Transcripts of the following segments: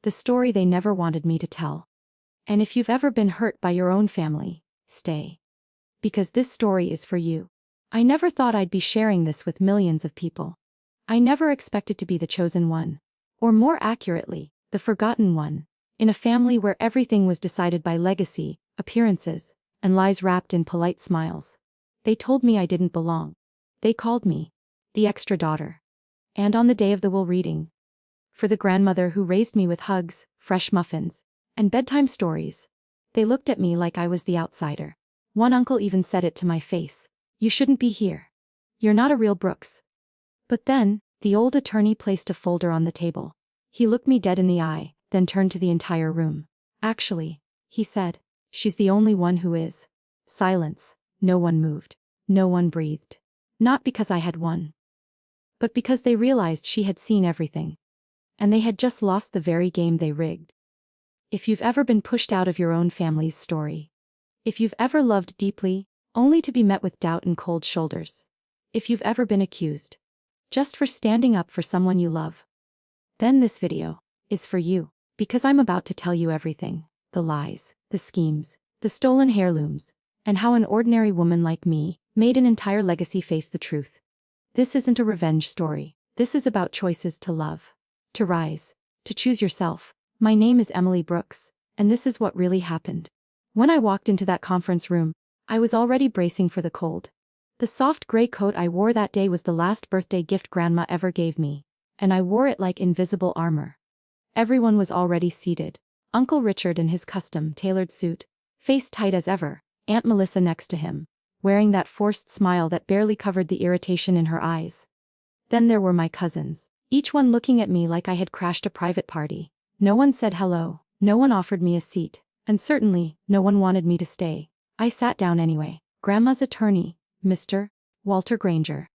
the story they never wanted me to tell. And if you've ever been hurt by your own family, stay. Because this story is for you. I never thought I'd be sharing this with millions of people. I never expected to be the chosen one. Or more accurately, the forgotten one. In a family where everything was decided by legacy, appearances, and lies wrapped in polite smiles. They told me I didn't belong. They called me the extra daughter. And on the day of the will reading, for the grandmother who raised me with hugs, fresh muffins, and bedtime stories, they looked at me like I was the outsider. One uncle even said it to my face. You shouldn't be here. You're not a real Brooks. But then, the old attorney placed a folder on the table. He looked me dead in the eye, then turned to the entire room. Actually, he said, she's the only one who is. Silence. No one moved. No one breathed. Not because I had won, but because they realized she had seen everything. And they had just lost the very game they rigged. If you've ever been pushed out of your own family's story. If you've ever loved deeply, only to be met with doubt and cold shoulders. If you've ever been accused, just for standing up for someone you love, then this video is for you, because I'm about to tell you everything. The lies, the schemes, the stolen heirlooms, and how an ordinary woman like me made an entire legacy face the truth. This isn't a revenge story. This is about choices to love, to rise, to choose yourself. My name is Emily Brooks, and this is what really happened. When I walked into that conference room, I was already bracing for the cold. The soft gray coat I wore that day was the last birthday gift Grandma ever gave me, and I wore it like invisible armor. Everyone was already seated. Uncle Richard in his custom-tailored suit, face tight as ever, Aunt Melissa next to him, wearing that forced smile that barely covered the irritation in her eyes. Then there were my cousins, each one looking at me like I had crashed a private party. No one said hello, no one offered me a seat, and certainly, no one wanted me to stay. I sat down anyway. Grandma's attorney, Mr. Walter Granger,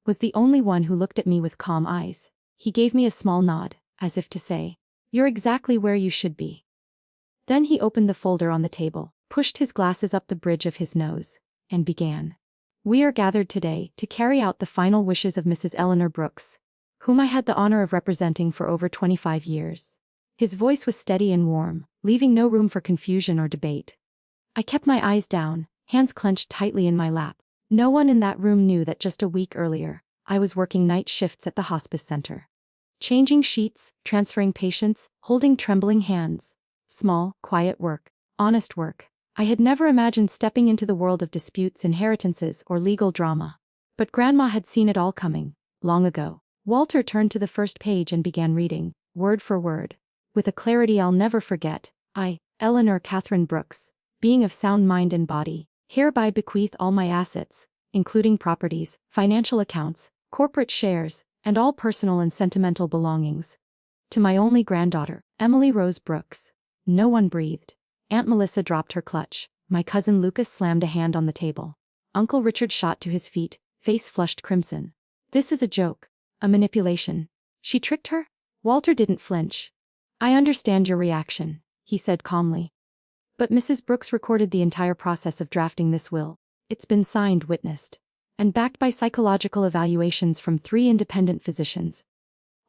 was the only one who looked at me with calm eyes. He gave me a small nod, as if to say, "You're exactly where you should be." Then he opened the folder on the table, pushed his glasses up the bridge of his nose, and began. "We are gathered today to carry out the final wishes of Mrs. Eleanor Brooks, whom I had the honor of representing for over 25 years. His voice was steady and warm, leaving no room for confusion or debate. I kept my eyes down, hands clenched tightly in my lap. No one in that room knew that just a week earlier, I was working night shifts at the hospice center. Changing sheets, transferring patients, holding trembling hands. Small, quiet work, honest work. I had never imagined stepping into the world of disputes, inheritances, or legal drama. But Grandma had seen it all coming, long ago. Walter turned to the first page and began reading, word for word. With a clarity I'll never forget, I, Eleanor Catherine Brooks, being of sound mind and body, hereby bequeath all my assets, including properties, financial accounts, corporate shares, and all personal and sentimental belongings, to my only granddaughter, Emily Rose Brooks. No one breathed. Aunt Melissa dropped her clutch. My cousin Lucas slammed a hand on the table. Uncle Richard shot to his feet, face flushed crimson. This is a joke. A manipulation. She tricked her? Walter didn't flinch. I understand your reaction, he said calmly. But Mrs. Brooks recorded the entire process of drafting this will. It's been signed, witnessed, and backed by psychological evaluations from 3 independent physicians.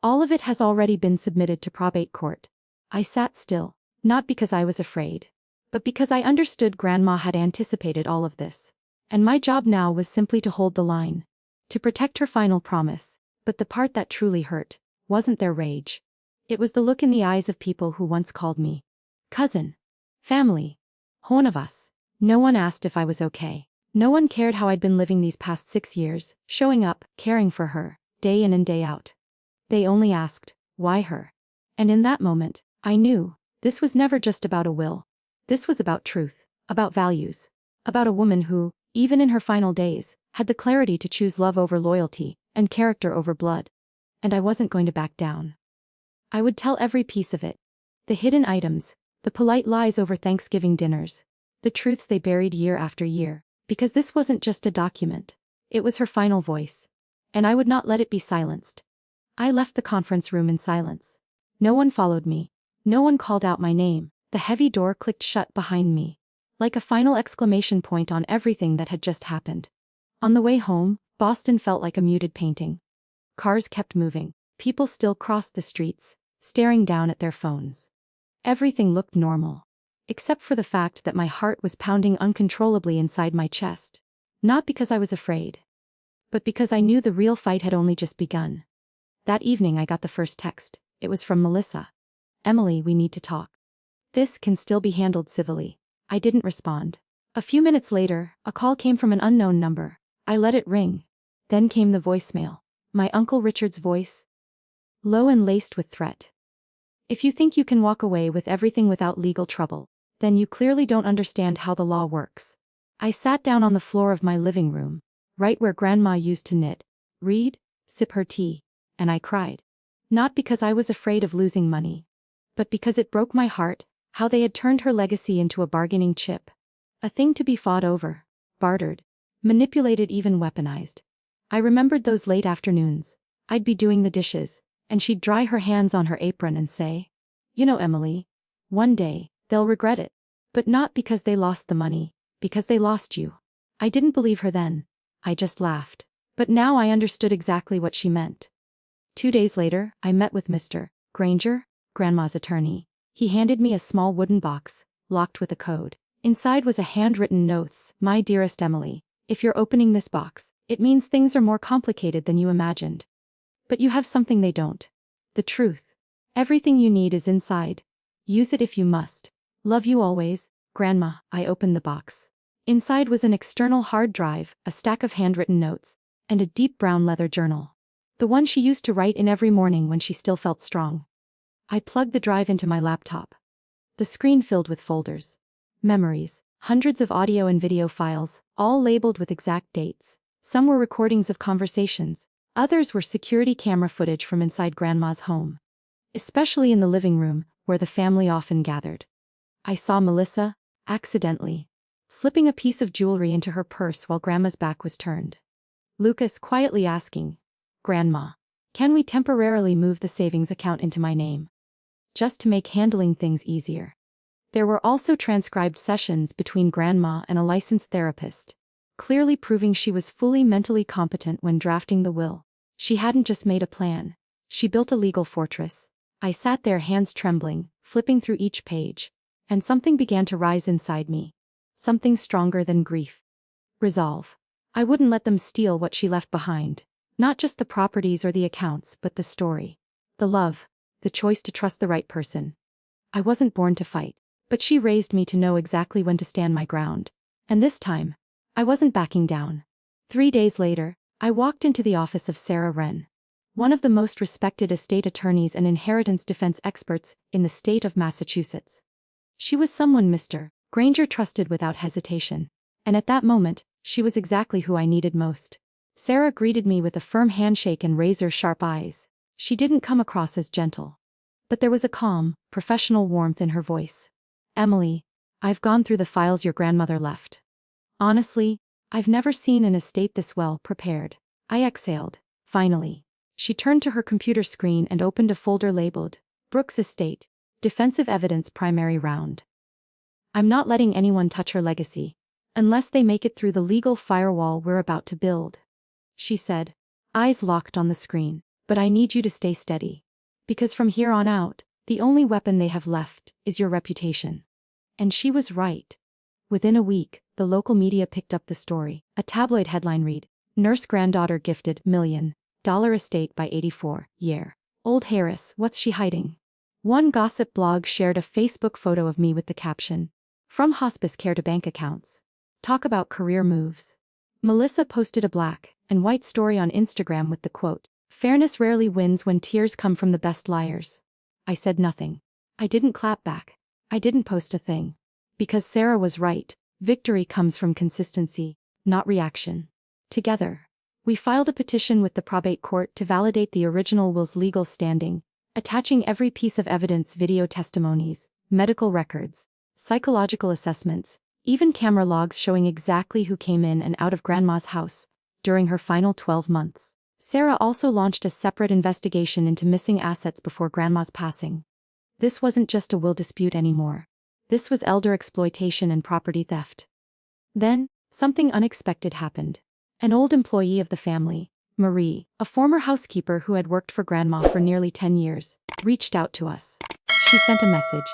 All of it has already been submitted to probate court. I sat still, not because I was afraid, but because I understood Grandma had anticipated all of this. And my job now was simply to hold the line, to protect her final promise. But the part that truly hurt wasn't their rage. It was the look in the eyes of people who once called me cousin, family, one of us. No one asked if I was okay. No one cared how I'd been living these past 6 years, showing up, caring for her, day in and day out. They only asked, why her? And in that moment, I knew, this was never just about a will. This was about truth, about values, about a woman who, even in her final days, had the clarity to choose love over loyalty, and character over blood. And I wasn't going to back down. I would tell every piece of it. The hidden items, the polite lies over Thanksgiving dinners, the truths they buried year after year, because this wasn't just a document. It was her final voice. And I would not let it be silenced. I left the conference room in silence. No one followed me. No one called out my name. The heavy door clicked shut behind me, like a final exclamation point on everything that had just happened. On the way home, Boston felt like a muted painting. Cars kept moving. People still crossed the streets, staring down at their phones. Everything looked normal, except for the fact that my heart was pounding uncontrollably inside my chest. Not because I was afraid, but because I knew the real fight had only just begun. That evening I got the first text. It was from Melissa. "Emily, we need to talk. This can still be handled civilly." I didn't respond. A few minutes later, a call came from an unknown number. I let it ring. Then came the voicemail. My Uncle Richard's voice, low and laced with threat. "If you think you can walk away with everything without legal trouble, then you clearly don't understand how the law works." I sat down on the floor of my living room, right where Grandma used to knit, read, sip her tea, and I cried. Not because I was afraid of losing money, but because it broke my heart how they had turned her legacy into a bargaining chip. A thing to be fought over, bartered, manipulated, even weaponized. I remembered those late afternoons. I'd be doing the dishes, and she'd dry her hands on her apron and say, "You know, Emily, one day, they'll regret it. But not because they lost the money, because they lost you." I didn't believe her then. I just laughed. But now I understood exactly what she meant. 2 days later, I met with Mr. Granger, Grandma's attorney. He handed me a small wooden box, locked with a code. Inside was a handwritten note: "My dearest Emily, if you're opening this box, it means things are more complicated than you imagined. But you have something they don't. The truth. Everything you need is inside. Use it if you must. Love you always, Grandma." I opened the box. Inside was an external hard drive, a stack of handwritten notes, and a deep brown leather journal. The one she used to write in every morning when she still felt strong. I plugged the drive into my laptop. The screen filled with folders. Memories, hundreds of audio and video files, all labeled with exact dates. Some were recordings of conversations. Others were security camera footage from inside Grandma's home. Especially in the living room, where the family often gathered. I saw Melissa, accidentally, slipping a piece of jewelry into her purse while Grandma's back was turned. Lucas quietly asking, "Grandma, can we temporarily move the savings account into my name? Just to make handling things easier." There were also transcribed sessions between Grandma and a licensed therapist, clearly proving she was fully mentally competent when drafting the will. She hadn't just made a plan, she built a legal fortress. I sat there, hands trembling, flipping through each page, and something began to rise inside me. Something stronger than grief. Resolve. I wouldn't let them steal what she left behind. Not just the properties or the accounts, but the story. The love. The choice to trust the right person. I wasn't born to fight, but she raised me to know exactly when to stand my ground. And this time, I wasn't backing down. 3 days later, I walked into the office of Sarah Wren, one of the most respected estate attorneys and inheritance defense experts in the state of Massachusetts. She was someone Mr. Granger trusted without hesitation. And at that moment, she was exactly who I needed most. Sarah greeted me with a firm handshake and razor-sharp eyes. She didn't come across as gentle. But there was a calm, professional warmth in her voice. "Emily, I've gone through the files your grandmother left. Honestly, I've never seen an estate this well prepared." I exhaled. Finally. She turned to her computer screen and opened a folder labeled, "Brooks Estate, Defensive Evidence Primary Round." "I'm not letting anyone touch her legacy, unless they make it through the legal firewall we're about to build," she said, eyes locked on the screen. "But I need you to stay steady. Because from here on out, the only weapon they have left is your reputation." And she was right. Within a week, the local media picked up the story. A tabloid headline read, "Nurse Granddaughter Gifted $1 Million Estate by 84-year Old Heiress, What's She Hiding?" One gossip blog shared a Facebook photo of me with the caption, "From hospice care to bank accounts. Talk about career moves." Melissa posted a black and white story on Instagram with the quote, "Fairness rarely wins when tears come from the best liars." I said nothing. I didn't clap back. I didn't post a thing. Because Sarah was right, victory comes from consistency, not reaction. Together, we filed a petition with the probate court to validate the original will's legal standing, attaching every piece of evidence: video testimonies, medical records, psychological assessments, even camera logs showing exactly who came in and out of Grandma's house during her final 12 months. Sarah also launched a separate investigation into missing assets before Grandma's passing. This wasn't just a will dispute anymore. This was elder exploitation and property theft. Then, something unexpected happened. An old employee of the family, Marie, a former housekeeper who had worked for Grandma for nearly 10 years, reached out to us. She sent a message.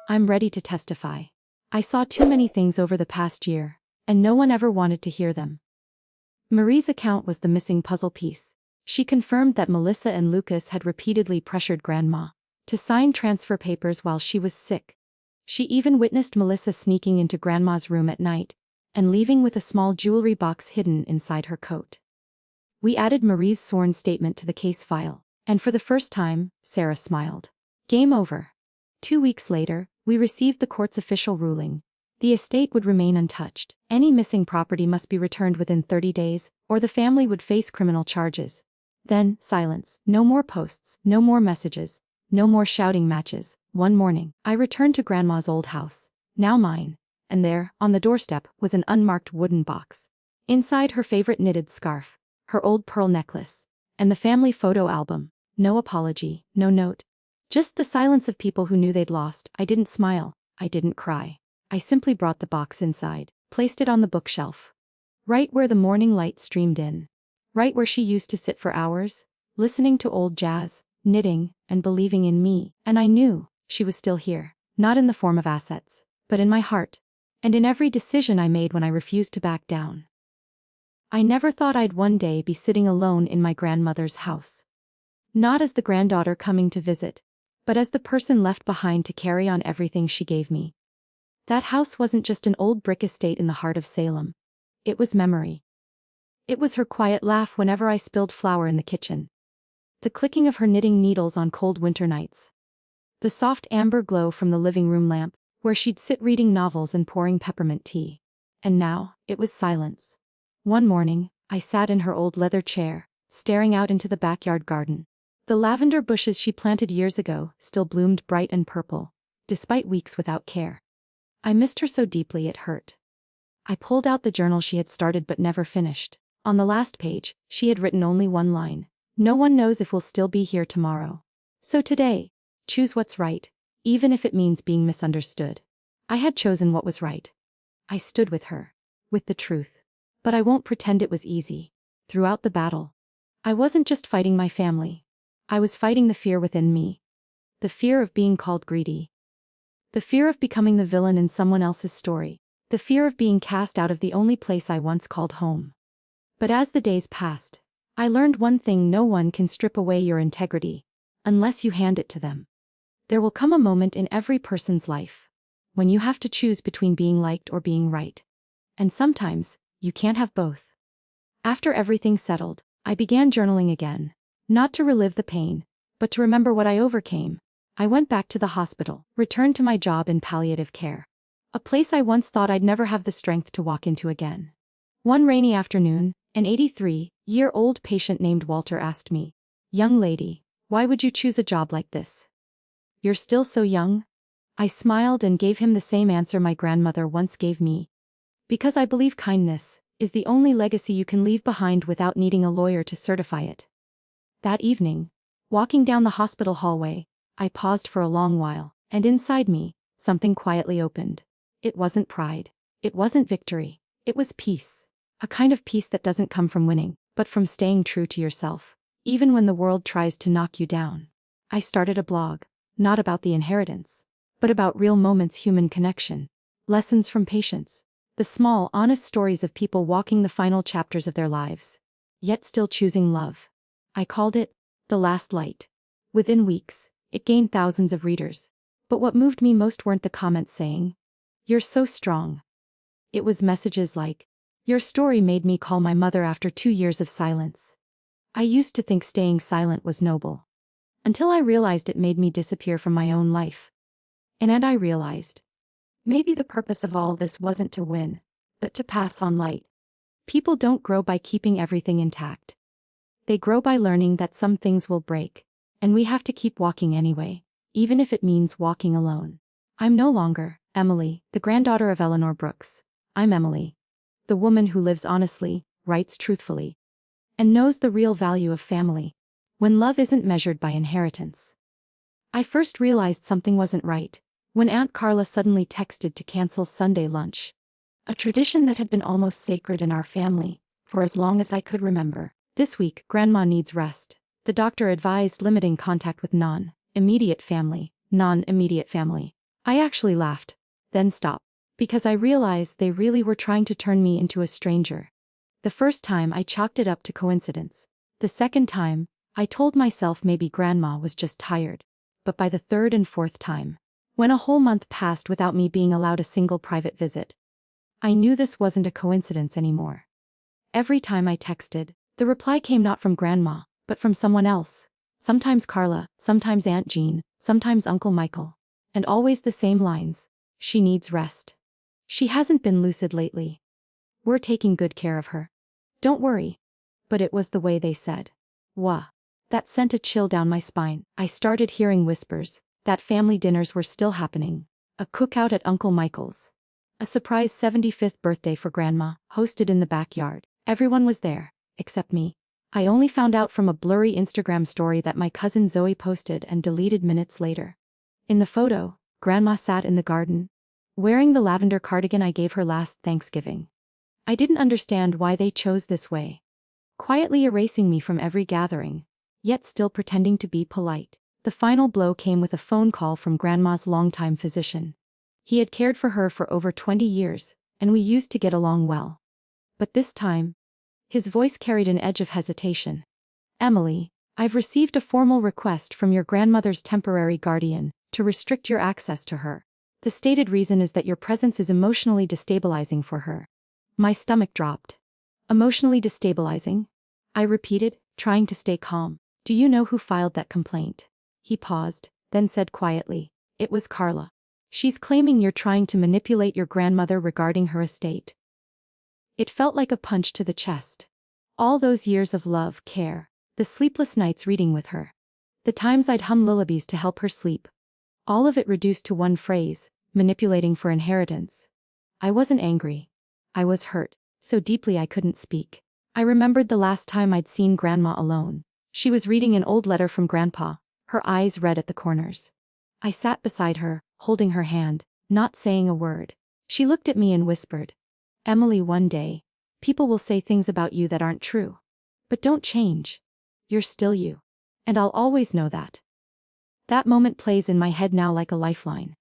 I'm ready to testify. I saw too many things over the past year, and no one ever wanted to hear them. Marie's account was the missing puzzle piece. She confirmed that Melissa and Lucas had repeatedly pressured Grandma to sign transfer papers while she was sick. She even witnessed Melissa sneaking into Grandma's room at night and leaving with a small jewelry box hidden inside her coat. We added Marie's sworn statement to the case file, and for the first time, Sarah smiled. Game over. 2 weeks later, we received the court's official ruling. The estate would remain untouched. Any missing property must be returned within 30 days, or the family would face criminal charges. Then, silence. No more posts, no more messages, no more shouting matches. One morning, I returned to Grandma's old house, now mine, and there, on the doorstep, was an unmarked wooden box. Inside, her favorite knitted scarf, her old pearl necklace, and the family photo album. No apology, no note. Just the silence of people who knew they'd lost. I didn't smile, I didn't cry. I simply brought the box inside, placed it on the bookshelf. Right where the morning light streamed in. Right where she used to sit for hours, listening to old jazz, knitting, and believing in me. And I knew she was still here, not in the form of assets, but in my heart, and in every decision I made when I refused to back down. I never thought I'd one day be sitting alone in my grandmother's house. Not as the granddaughter coming to visit, but as the person left behind to carry on everything she gave me. That house wasn't just an old brick estate in the heart of Salem. It was memory. It was her quiet laugh whenever I spilled flour in the kitchen. The clicking of her knitting needles on cold winter nights. The soft amber glow from the living room lamp, where she'd sit reading novels and pouring peppermint tea. And now, it was silence. One morning, I sat in her old leather chair, staring out into the backyard garden. The lavender bushes she planted years ago still bloomed bright and purple, despite weeks without care. I missed her so deeply it hurt. I pulled out the journal she had started but never finished. On the last page, she had written only one line. No one knows if we'll still be here tomorrow. So today, choose what's right, even if it means being misunderstood. I had chosen what was right. I stood with her, with the truth. But I won't pretend it was easy. Throughout the battle, I wasn't just fighting my family. I was fighting the fear within me. The fear of being called greedy. The fear of becoming the villain in someone else's story. The fear of being cast out of the only place I once called home. But as the days passed, I learned one thing: no one can strip away your integrity, unless you hand it to them. There will come a moment in every person's life when you have to choose between being liked or being right. And sometimes, you can't have both. After everything settled, I began journaling again. Not to relive the pain, but to remember what I overcame. I went back to the hospital, returned to my job in palliative care. A place I once thought I'd never have the strength to walk into again. One rainy afternoon, an 83-year-old patient named Walter asked me, "Young lady, why would you choose a job like this? You're still so young?" I smiled and gave him the same answer my grandmother once gave me. Because I believe kindness is the only legacy you can leave behind without needing a lawyer to certify it. That evening, walking down the hospital hallway, I paused for a long while, and inside me, something quietly opened. It wasn't pride. It wasn't victory. It was peace. A kind of peace that doesn't come from winning, but from staying true to yourself, even when the world tries to knock you down. I started a blog, not about the inheritance, but about real moments, human connection, lessons from patience, the small, honest stories of people walking the final chapters of their lives, yet still choosing love. I called it The Last Light. Within weeks, it gained thousands of readers. But what moved me most weren't the comments saying, "You're so strong." It was messages like, "Your story made me call my mother after 2 years of silence." I used to think staying silent was noble, until I realized it made me disappear from my own life. And I realized, maybe the purpose of all this wasn't to win, but to pass on light. People don't grow by keeping everything intact. They grow by learning that some things will break, and we have to keep walking anyway, even if it means walking alone. I'm no longer Emily, the granddaughter of Eleanor Brooks. I'm Emily, the woman who lives honestly, writes truthfully, and knows the real value of family, when love isn't measured by inheritance. I first realized something wasn't right when Aunt Carla suddenly texted to cancel Sunday lunch, a tradition that had been almost sacred in our family for as long as I could remember. "This week, Grandma needs rest. The doctor advised limiting contact with immediate family, non-immediate family. I actually laughed, then stopped, because I realized they really were trying to turn me into a stranger. The first time I chalked it up to coincidence. The second time, I told myself maybe grandma was just tired. But by the third and fourth time, when a whole month passed without me being allowed a single private visit, I knew this wasn't a coincidence anymore. Every time I texted, the reply came not from grandma, but from someone else. Sometimes Carla, sometimes Aunt Jean, sometimes Uncle Michael. And always the same lines. She needs rest. She hasn't been lucid lately. We're taking good care of her. Don't worry. But it was the way they said. Wah. That sent a chill down my spine. I started hearing whispers that family dinners were still happening. A cookout at Uncle Michael's. A surprise 75th birthday for Grandma, hosted in the backyard. Everyone was there, except me. I only found out from a blurry Instagram story that my cousin Zoe posted and deleted minutes later. In the photo, Grandma sat in the garden, wearing the lavender cardigan I gave her last Thanksgiving. I didn't understand why they chose this way. Quietly erasing me from every gathering, yet still pretending to be polite. The final blow came with a phone call from Grandma's longtime physician. He had cared for her for over 20 years, and we used to get along well. But this time, his voice carried an edge of hesitation. Emily, I've received a formal request from your grandmother's temporary guardian to restrict your access to her. The stated reason is that your presence is emotionally destabilizing for her. My stomach dropped. Emotionally destabilizing? I repeated, trying to stay calm. Do you know who filed that complaint? He paused, then said quietly, it was Carla. She's claiming you're trying to manipulate your grandmother regarding her estate. It felt like a punch to the chest. All those years of love, care, the sleepless nights reading with her, the times I'd hum lullabies to help her sleep. All of it reduced to one phrase, manipulating for inheritance. I wasn't angry. I was hurt, so deeply I couldn't speak. I remembered the last time I'd seen Grandma alone. She was reading an old letter from Grandpa, her eyes red at the corners. I sat beside her, holding her hand, not saying a word. She looked at me and whispered, Emily, one day, people will say things about you that aren't true. But don't change. You're still you. And I'll always know that. That moment plays in my head now like a lifeline.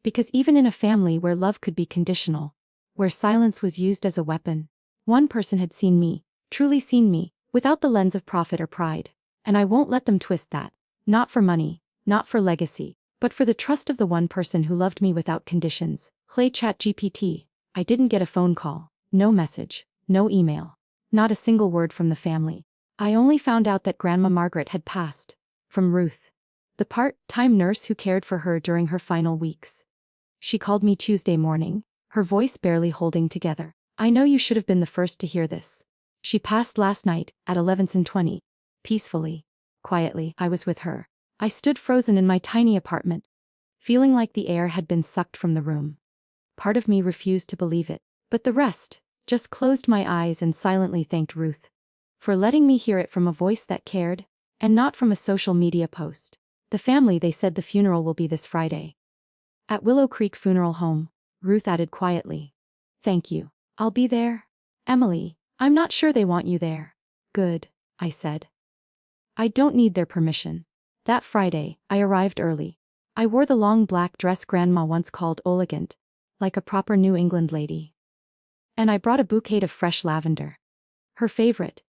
Because even in a family where love could be conditional, where silence was used as a weapon, one person had seen me, truly seen me, without the lens of profit or pride. And I won't let them twist that. Not for money, not for legacy, but for the trust of the one person who loved me without conditions. Play ChatGPT. I didn't get a phone call, no message, no email, not a single word from the family. I only found out that Grandma Margaret had passed. From Ruth, the part-time nurse who cared for her during her final weeks. She called me Tuesday morning, her voice barely holding together. I know you should have been the first to hear this. She passed last night, at 11:20. Peacefully, quietly, I was with her. I stood frozen in my tiny apartment, feeling like the air had been sucked from the room. Part of me refused to believe it, but the rest just closed my eyes and silently thanked Ruth for letting me hear it from a voice that cared, and not from a social media post. The family, they said the funeral will be this Friday. At Willow Creek Funeral Home, Ruth added quietly. Thank you. I'll be there. Emily, I'm not sure they want you there. Good, I said. I don't need their permission. That Friday, I arrived early. I wore the long black dress Grandma once called elegant, like a proper New England lady. And I brought a bouquet of fresh lavender. Her favorite.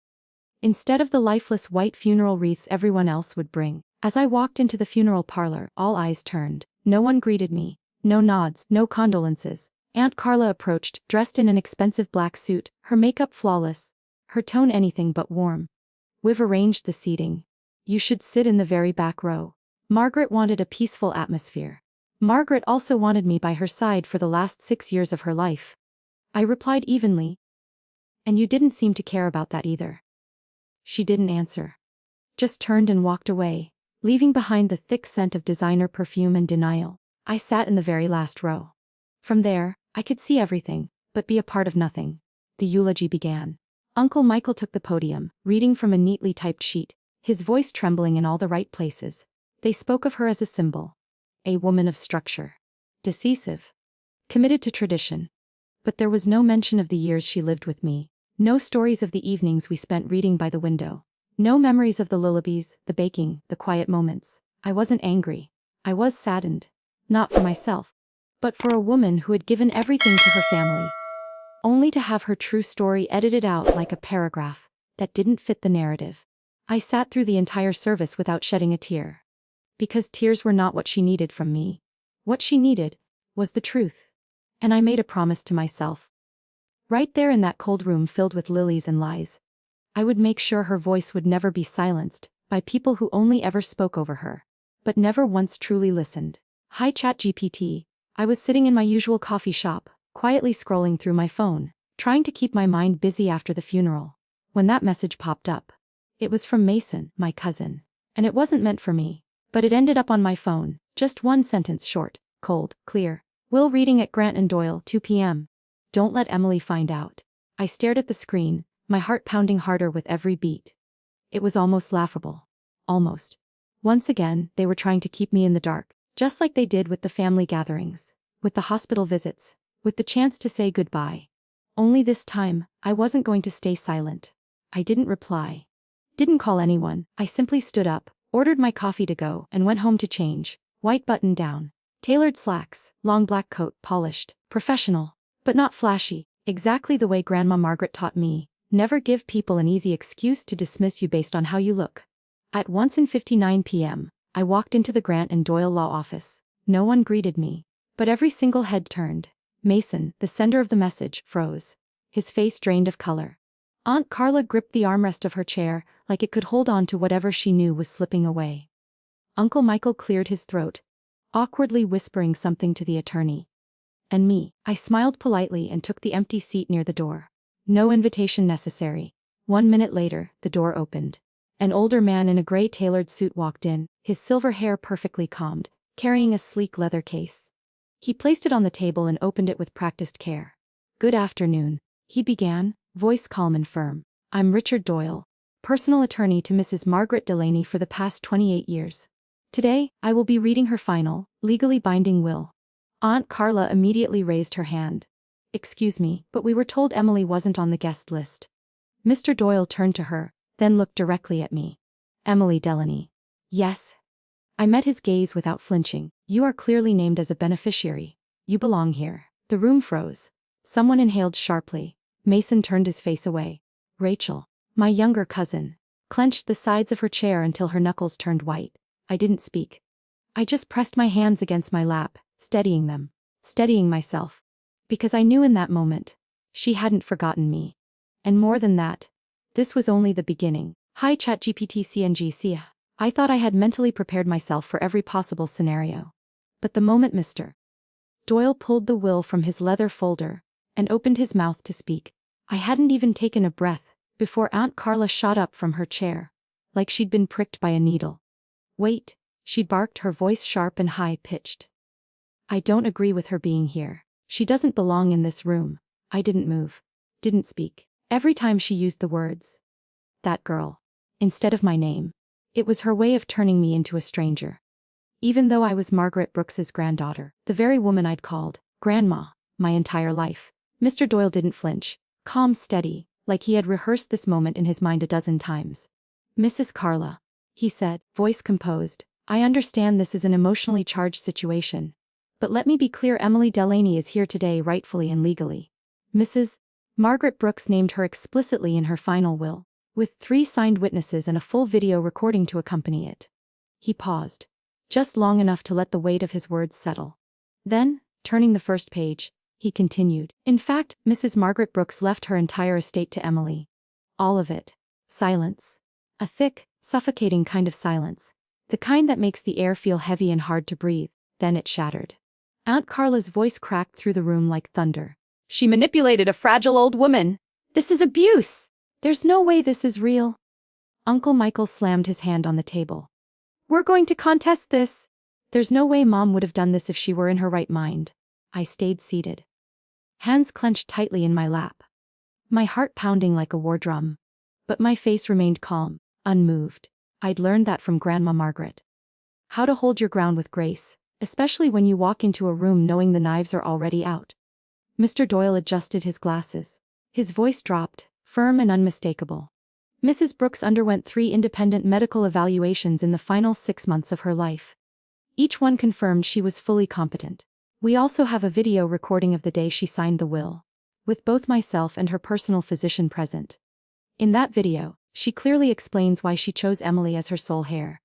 Instead of the lifeless white funeral wreaths everyone else would bring. As I walked into the funeral parlor, all eyes turned. No one greeted me. No nods, no condolences. Aunt Carla approached, dressed in an expensive black suit, her makeup flawless, her tone anything but warm. We've arranged the seating. You should sit in the very back row. Margaret wanted a peaceful atmosphere. Margaret also wanted me by her side for the last 6 years of her life. I replied evenly. And you didn't seem to care about that either. She didn't answer. Just turned and walked away, leaving behind the thick scent of designer perfume and denial. I sat in the very last row. From there, I could see everything, but be a part of nothing. The eulogy began. Uncle Michael took the podium, reading from a neatly typed sheet, his voice trembling in all the right places. They spoke of her as a symbol. A woman of structure. Decisive. Committed to tradition. But there was no mention of the years she lived with me. No stories of the evenings we spent reading by the window. No memories of the lullabies, the baking, the quiet moments. I wasn't angry. I was saddened. Not for myself, but for a woman who had given everything to her family, only to have her true story edited out like a paragraph that didn't fit the narrative. I sat through the entire service without shedding a tear. Because tears were not what she needed from me. What she needed was the truth. And I made a promise to myself. Right there in that cold room filled with lilies and lies, I would make sure her voice would never be silenced by people who only ever spoke over her, but never once truly listened. Hi ChatGPT. I was sitting in my usual coffee shop, quietly scrolling through my phone, trying to keep my mind busy after the funeral, when that message popped up. It was from Mason, my cousin, and it wasn't meant for me, but it ended up on my phone, just one sentence short, cold, clear. Will reading at Grant and Doyle, 2 p.m. Don't let Emily find out. I stared at the screen, my heart pounding harder with every beat. It was almost laughable. Almost. Once again, they were trying to keep me in the dark, just like they did with the family gatherings, with the hospital visits, with the chance to say goodbye. Only this time, I wasn't going to stay silent. I didn't reply. Didn't call anyone. I simply stood up, ordered my coffee to go, and went home to change. White button down. Tailored slacks, long black coat, polished, professional, but not flashy, exactly the way Grandma Margaret taught me. Never give people an easy excuse to dismiss you based on how you look. At 1:59 p.m., I walked into the Grant and Doyle law office. No one greeted me, but every single head turned. Mason, the sender of the message, froze. His face drained of color. Aunt Carla gripped the armrest of her chair like it could hold on to whatever she knew was slipping away. Uncle Michael cleared his throat, awkwardly whispering something to the attorney. And me, I smiled politely and took the empty seat near the door. No invitation necessary. 1 minute later, the door opened. An older man in a gray tailored suit walked in, his silver hair perfectly combed, carrying a sleek leather case. He placed it on the table and opened it with practiced care. Good afternoon, he began, voice calm and firm. I'm Richard Doyle, personal attorney to Mrs. Margaret Delaney for the past 28 years. Today, I will be reading her final, legally binding will. Aunt Carla immediately raised her hand. Excuse me, but we were told Emily wasn't on the guest list. Mr. Doyle turned to her, then looked directly at me. Emily Delaney. Yes. I met his gaze without flinching. You are clearly named as a beneficiary. You belong here. The room froze. Someone inhaled sharply. Mason turned his face away. Rachel, my younger cousin, clenched the sides of her chair until her knuckles turned white. I didn't speak. I just pressed my hands against my lap, steadying them, steadying myself. Because I knew in that moment, she hadn't forgotten me. And more than that, this was only the beginning. Hi ChatGPT CNGC. I thought I had mentally prepared myself for every possible scenario. But the moment Mr. Doyle pulled the will from his leather folder and opened his mouth to speak, I hadn't even taken a breath before Aunt Carla shot up from her chair, like she'd been pricked by a needle. Wait, she barked, her voice sharp and high-pitched. I don't agree with her being here. She doesn't belong in this room. I didn't move. Didn't speak. Every time she used the words, that girl, instead of my name, it was her way of turning me into a stranger. Even though I was Margaret Brooks's granddaughter, the very woman I'd called Grandma my entire life. Mr. Doyle didn't flinch, calm, steady, like he had rehearsed this moment in his mind a dozen times. Mrs. Carla, he said, voice composed, I understand this is an emotionally charged situation. But let me be clear, Emily Delaney is here today rightfully and legally. Mrs. Margaret Brooks named her explicitly in her final will, with 3 signed witnesses and a full video recording to accompany it. He paused, just long enough to let the weight of his words settle. Then, turning the first page, he continued. In fact, Mrs. Margaret Brooks left her entire estate to Emily. All of it. Silence. A thick, suffocating kind of silence. The kind that makes the air feel heavy and hard to breathe. Then it shattered. Aunt Carla's voice cracked through the room like thunder. She manipulated a fragile old woman. This is abuse. There's no way this is real. Uncle Michael slammed his hand on the table. We're going to contest this. There's no way Mom would have done this if she were in her right mind. I stayed seated, hands clenched tightly in my lap, my heart pounding like a war drum. But my face remained calm, unmoved. I'd learned that from Grandma Margaret. How to hold your ground with grace, especially when you walk into a room knowing the knives are already out. Mr. Doyle adjusted his glasses. His voice dropped, firm and unmistakable. Mrs. Brooks underwent 3 independent medical evaluations in the final 6 months of her life. Each one confirmed she was fully competent. We also have a video recording of the day she signed the will, with both myself and her personal physician present. In that video, she clearly explains why she chose Emily as her sole heir.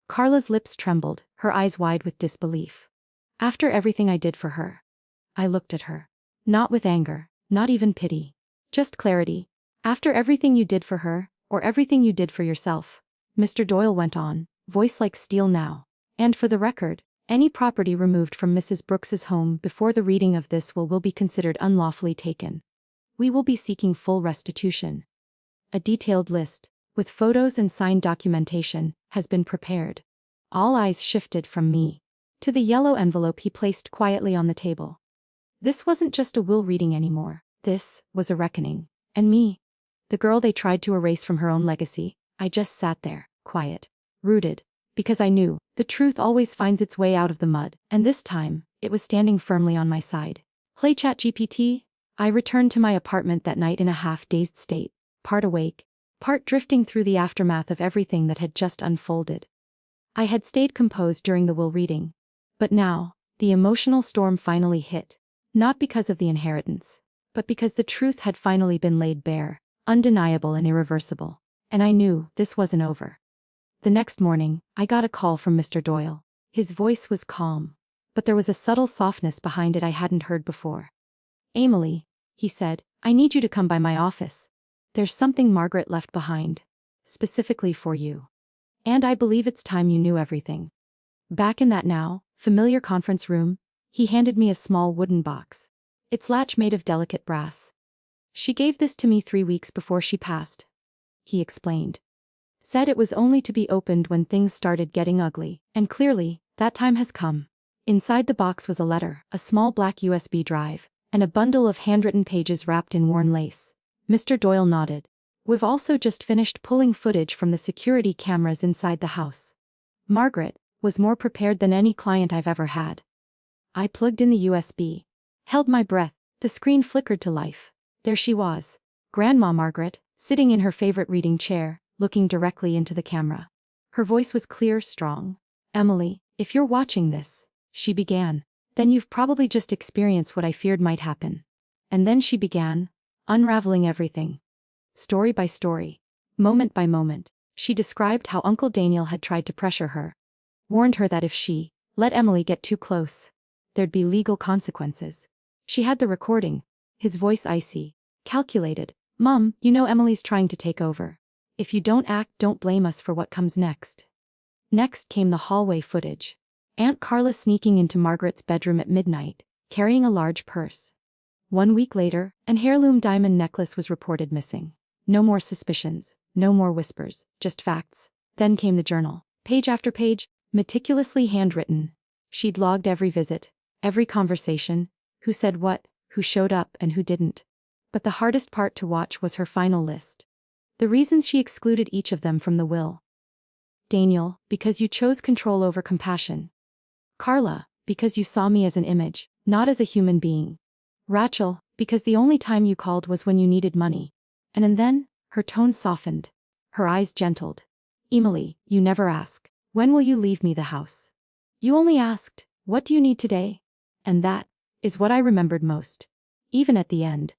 Carla's lips trembled, her eyes wide with disbelief. After everything I did for her. I looked at her. Not with anger, not even pity. Just clarity. After everything you did for her, or everything you did for yourself, Mr. Doyle went on, voice like steel now. And for the record, any property removed from Mrs. Brooks's home before the reading of this will be considered unlawfully taken. We will be seeking full restitution. A detailed list, with photos and signed documentation, has been prepared. All eyes shifted from me to the yellow envelope he placed quietly on the table. This wasn't just a will reading anymore. This was a reckoning. And me, the girl they tried to erase from her own legacy, I just sat there, quiet, rooted, because I knew the truth always finds its way out of the mud, and this time, it was standing firmly on my side. Play ChatGPT. I returned to my apartment that night in a half-dazed state, part awake, part drifting through the aftermath of everything that had just unfolded. I had stayed composed during the will reading, but now, the emotional storm finally hit, not because of the inheritance, but because the truth had finally been laid bare, undeniable and irreversible, and I knew this wasn't over. The next morning, I got a call from Mr. Doyle. His voice was calm, but there was a subtle softness behind it I hadn't heard before. "Emily," he said, "I need you to come by my office. There's something Margaret left behind, specifically for you. And I believe it's time you knew everything." Back in that now familiar conference room, he handed me a small wooden box, its latch made of delicate brass. "She gave this to me 3 weeks before she passed," he explained. "Said it was only to be opened when things started getting ugly, and clearly, that time has come." Inside the box was a letter, a small black USB drive, and a bundle of handwritten pages wrapped in worn lace. Mr. Doyle nodded. "We've also just finished pulling footage from the security cameras inside the house." Margaret was more prepared than any client I've ever had. I plugged in the USB, held my breath, the screen flickered to life. There she was, Grandma Margaret, sitting in her favorite reading chair, looking directly into the camera. Her voice was clear, strong. "Emily, if you're watching this," she began, "then you've probably just experienced what I feared might happen." And then she began, unraveling everything. Story by story, moment by moment, she described how Uncle Daniel had tried to pressure her, warned her that if she let Emily get too close, there'd be legal consequences. She had the recording, his voice icy, calculated. "Mom, you know Emily's trying to take over. If you don't act, don't blame us for what comes next." Next came the hallway footage. Aunt Carla sneaking into Margaret's bedroom at midnight, carrying a large purse. 1 week later, an heirloom diamond necklace was reported missing. No more suspicions, no more whispers, just facts. Then came the journal. Page after page, meticulously handwritten. She'd logged every visit, every conversation, who said what, who showed up and who didn't. But the hardest part to watch was her final list. The reasons she excluded each of them from the will. Daniel, because you chose control over compassion. Carla, because you saw me as an image, not as a human being. Rachel, because the only time you called was when you needed money. And then, her tone softened. Her eyes gentled. "Emily, you never ask, when will you leave me the house? You only asked, what do you need today?" And that is what I remembered most. Even at the end,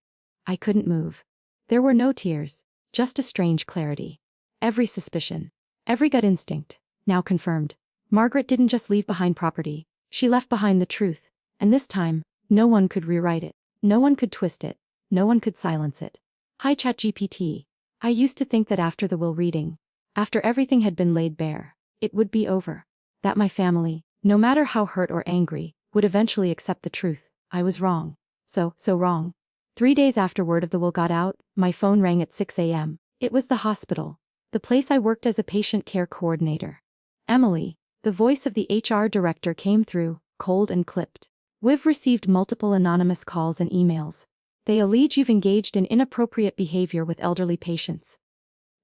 I couldn't move. There were no tears, just a strange clarity. Every suspicion, every gut instinct, now confirmed. Margaret didn't just leave behind property, she left behind the truth, and this time, no one could rewrite it, no one could twist it, no one could silence it. Hi ChatGPT. I used to think that after the will reading, after everything had been laid bare, it would be over. That my family, no matter how hurt or angry, would eventually accept the truth. I was wrong. So wrong. 3 days after word of the will got out, my phone rang at 6 a.m. It was the hospital, the place I worked as a patient care coordinator. "Emily," the voice of the HR director came through, cold and clipped. "We've received multiple anonymous calls and emails. They allege you've engaged in inappropriate behavior with elderly patients.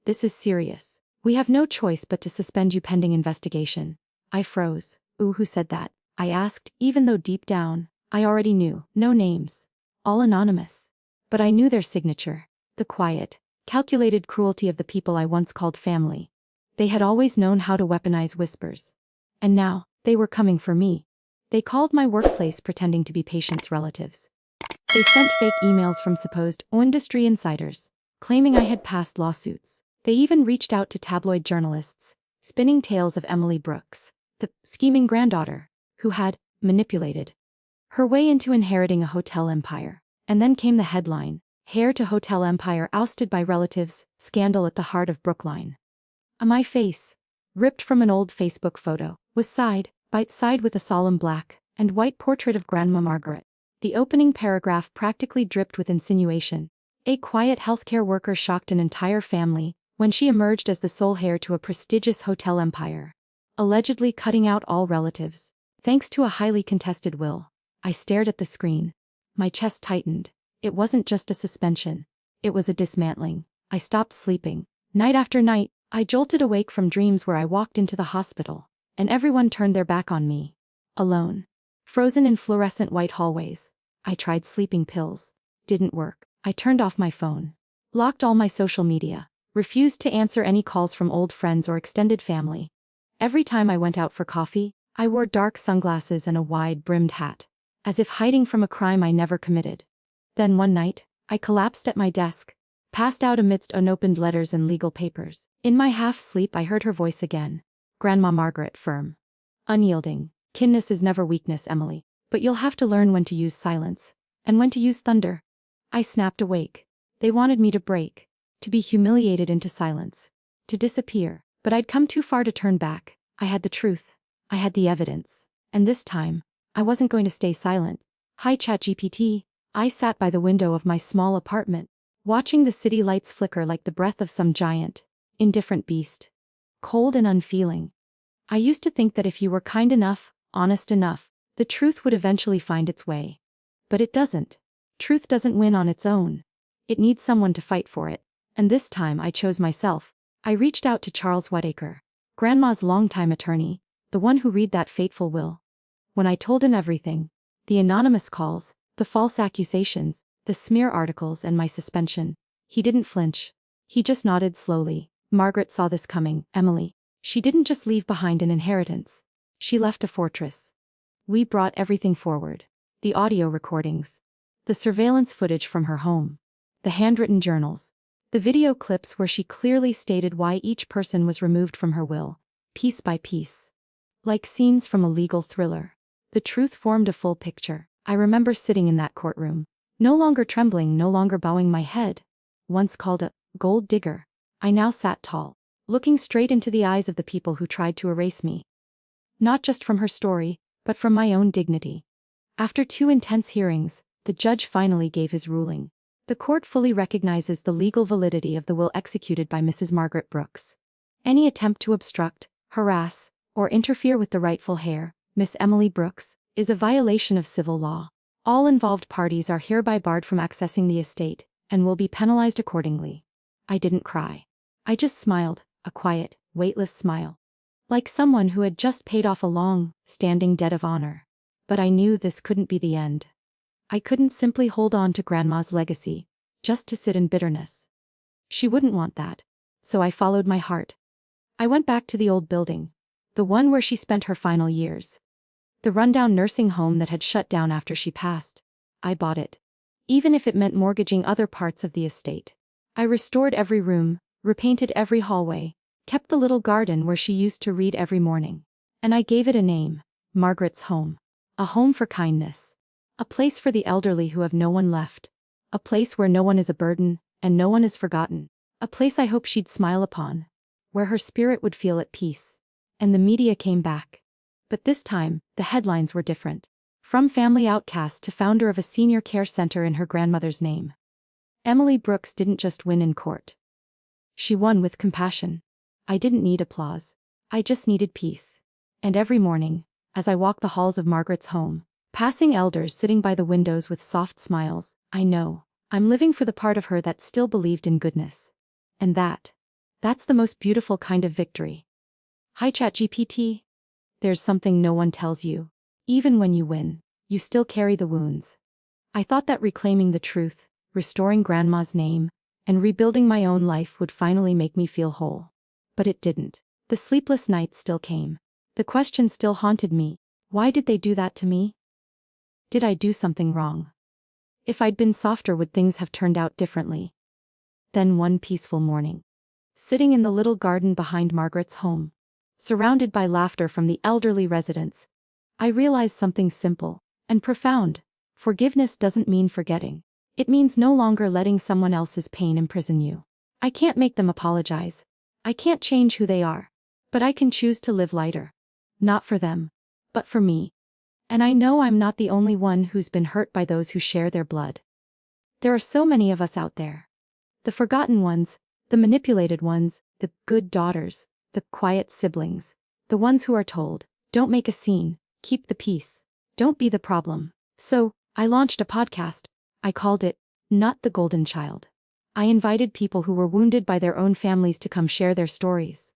This is serious. We have no choice but to suspend you pending investigation." I froze. "Ooh, who said that?" I asked, even though deep down, I already knew. No names. All anonymous. But I knew their signature. The quiet, calculated cruelty of the people I once called family. They had always known how to weaponize whispers. And now, they were coming for me. They called my workplace pretending to be patients' relatives. They sent fake emails from supposed industry insiders, claiming I had passed lawsuits. They even reached out to tabloid journalists, spinning tales of Emily Brooks, the scheming granddaughter, who had manipulated her way into inheriting a hotel empire. And then came the headline, heir to hotel empire ousted by relatives, scandal at the heart of Brookline. My face, ripped from an old Facebook photo, was side by side with a solemn black and white portrait of Grandma Margaret. The opening paragraph practically dripped with insinuation. A quiet healthcare worker shocked an entire family when she emerged as the sole heir to a prestigious hotel empire, allegedly cutting out all relatives, thanks to a highly contested will. I stared at the screen. My chest tightened. It wasn't just a suspension. It was a dismantling. I stopped sleeping. Night after night, I jolted awake from dreams where I walked into the hospital, and everyone turned their back on me. Alone. Frozen in fluorescent white hallways. I tried sleeping pills. Didn't work. I turned off my phone. Blocked all my social media. Refused to answer any calls from old friends or extended family. Every time I went out for coffee, I wore dark sunglasses and a wide-brimmed hat, as if hiding from a crime I never committed. Then one night, I collapsed at my desk, passed out amidst unopened letters and legal papers. In my half-sleep I heard her voice again. Grandma Margaret, firm. Unyielding. Kinness is never weakness, Emily. But you'll have to learn when to use silence, and when to use thunder. I snapped awake. They wanted me to break, to be humiliated into silence, to disappear. But I'd come too far to turn back. I had the truth. I had the evidence. And this time, I wasn't going to stay silent. Hi ChatGPT. I sat by the window of my small apartment, watching the city lights flicker like the breath of some giant, indifferent beast. Cold and unfeeling. I used to think that if you were kind enough, honest enough, the truth would eventually find its way. But it doesn't. Truth doesn't win on its own. It needs someone to fight for it. And this time I chose myself. I reached out to Charles Whittaker, Grandma's longtime attorney, the one who read that fateful will. When I told him everything, the anonymous calls, the false accusations, the smear articles and my suspension, he didn't flinch. He just nodded slowly. Margaret saw this coming, Emily. She didn't just leave behind an inheritance. She left a fortress. We brought everything forward. The audio recordings. The surveillance footage from her home. The handwritten journals. The video clips where she clearly stated why each person was removed from her will, piece by piece. Like scenes from a legal thriller. The truth formed a full picture. I remember sitting in that courtroom, no longer trembling, no longer bowing my head. Once called a gold digger, I now sat tall, looking straight into the eyes of the people who tried to erase me. Not just from her story, but from my own dignity. After 2 intense hearings, the judge finally gave his ruling. The court fully recognizes the legal validity of the will executed by Mrs. Margaret Brooks. Any attempt to obstruct, harass, or interfere with the rightful heir, Miss Emily Brooks, is a violation of civil law. All involved parties are hereby barred from accessing the estate, and will be penalized accordingly. I didn't cry. I just smiled, a quiet, weightless smile. Like someone who had just paid off a long-standing debt of honor. But I knew this couldn't be the end. I couldn't simply hold on to Grandma's legacy, just to sit in bitterness. She wouldn't want that. So I followed my heart. I went back to the old building, the one where she spent her final years. The rundown nursing home that had shut down after she passed. I bought it. Even if it meant mortgaging other parts of the estate. I restored every room, repainted every hallway, kept the little garden where she used to read every morning. And I gave it a name, Margaret's home. A home for kindness. A place for the elderly who have no one left. A place where no one is a burden, and no one is forgotten. A place I hope she'd smile upon. Where her spirit would feel at peace. And the media came back. But this time, the headlines were different. From family outcast to founder of a senior care center in her grandmother's name. Emily Brooks didn't just win in court. She won with compassion. I didn't need applause. I just needed peace. And every morning, as I walked the halls of Margaret's home, passing elders sitting by the windows with soft smiles, I know, I'm living for the part of her that still believed in goodness. And that's the most beautiful kind of victory. Hi ChatGPT. There's something no one tells you. Even when you win, you still carry the wounds. I thought that reclaiming the truth, restoring Grandma's name, and rebuilding my own life would finally make me feel whole. But it didn't. The sleepless nights still came. The question still haunted me. Why did they do that to me? Did I do something wrong? If I'd been softer, would things have turned out differently? Then one peaceful morning, sitting in the little garden behind Margaret's home, surrounded by laughter from the elderly residents, I realized something simple and profound. Forgiveness doesn't mean forgetting. It means no longer letting someone else's pain imprison you. I can't make them apologize. I can't change who they are. But I can choose to live lighter. Not for them, but for me. And I know I'm not the only one who's been hurt by those who share their blood. There are so many of us out there. The forgotten ones, the manipulated ones, the good daughters, the quiet siblings, the ones who are told, don't make a scene, keep the peace, don't be the problem. So, I launched a podcast. I called it, Not the Golden Child. I invited people who were wounded by their own families to come share their stories.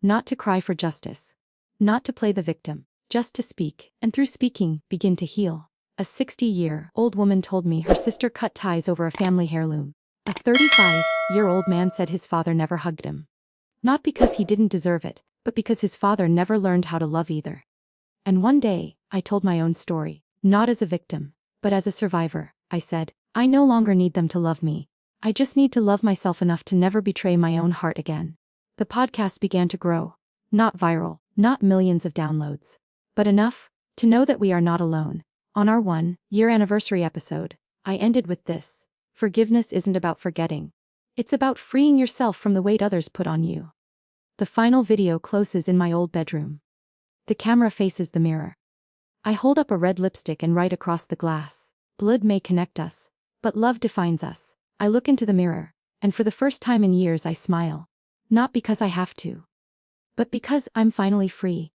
Not to cry for justice. Not to play the victim. Just to speak, and through speaking, begin to heal. A 60-year-old woman told me her sister cut ties over a family heirloom. A 35-year-old man said his father never hugged him. Not because he didn't deserve it, but because his father never learned how to love either. And one day, I told my own story, not as a victim, but as a survivor. I said, I no longer need them to love me. I just need to love myself enough to never betray my own heart again. The podcast began to grow. Not viral, not millions of downloads, but enough to know that we are not alone. On our 1-year anniversary episode, I ended with this. Forgiveness isn't about forgetting. It's about freeing yourself from the weight others put on you. The final video closes in my old bedroom. The camera faces the mirror. I hold up a red lipstick and write across the glass. Blood may connect us, but love defines us. I look into the mirror, and for the first time in years I smile. Not because I have to, but because I'm finally free.